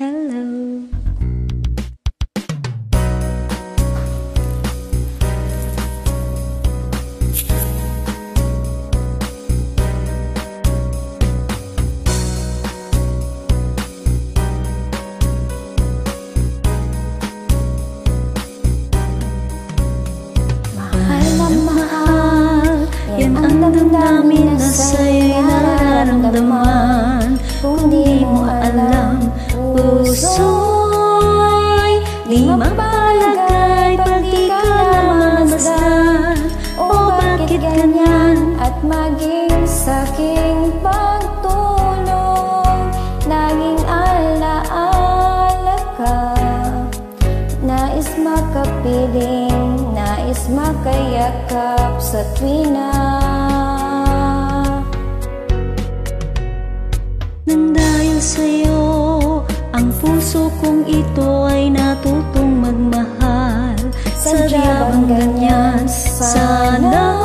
Hello. Mahal na mahal, yan ang damdamin na sa'yo'y nararamdaman. Kung di mo alam, puso'y di mapalagay pag di ka mamasdan. O bakit ganyan? At maging sa'king pagtulong, naging alaala ka. Nais makapiling, nais makayakap sa tuwina. Nang dahil sa'yo, ang puso kong ito ay natutong magmahal. Sadya bang ganyan? Sana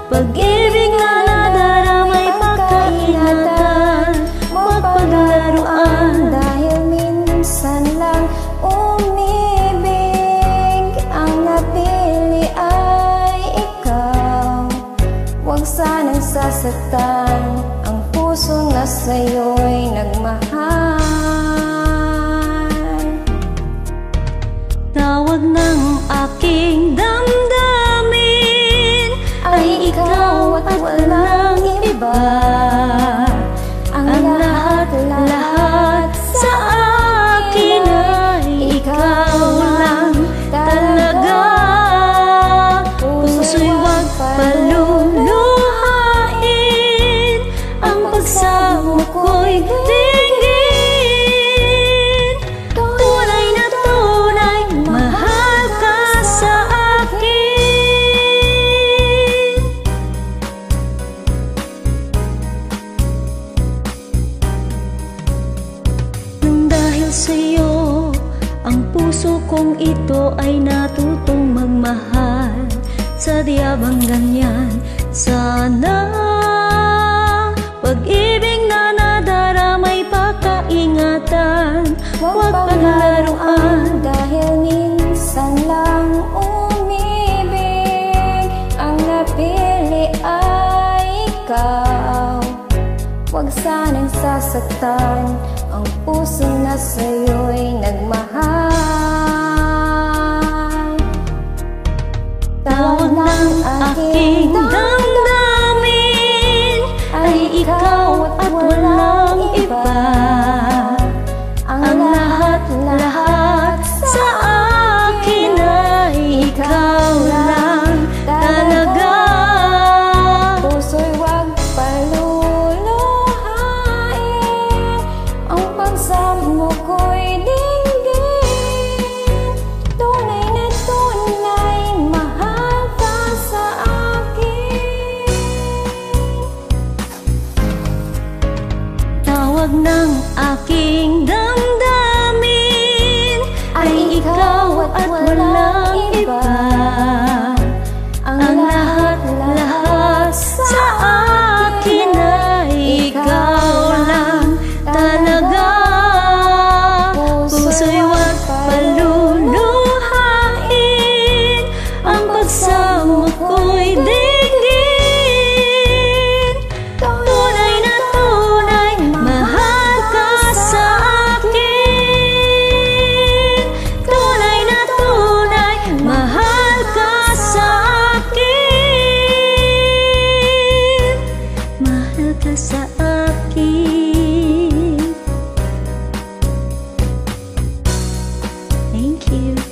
pag-ibig na nadaramay pagkaingatan, huwag paglaruan. Dahil minsan lang umibig, ang napili ay ikaw. Huwag sanang sasaktan ang puso na sa'yo'y nagmahal. Tawag ng aking damdamin ay ikaw at walang iba. Ang lahat-lahat sa akin ay ikaw lang talaga. Puso'y huwag paluluhain, ang pagsamo ko'y dinggin. Tunay na tunay, mahal ka sa akin. Nang dahil sa'yo, ang puso kong ito ay natutong magmahal. Sadya bang ganyan? Sana pag-ibig na nadaramay pagkaingatan, huwag paglaruan. Dahil minsan lang umibig, ang napili ay ikaw. Huwag sanang sasaktan ang puso na sa'yo'y nagmahal. Tawag ng aking damdamin ay ikaw at walang iba. Ang lahat-lahat sa akin ay ikaw lang talaga. Puso'y huwag paluluhain, ang pagsamo ko'y dinggin. Tunay na tunay, mahal ka sa akin. Tawag ng aking damdamin ay ikaw at walang iba. Ang lahat-lahat sa akin ay ikaw lang talaga. Puso'y huwag paluluhain, ang pagsamo ko'y dinggin. Tunay na tunay, mahal ka sa akin. Tunay na tunay, mahal ka sa akin. Mahal ka sa akin. Thank you.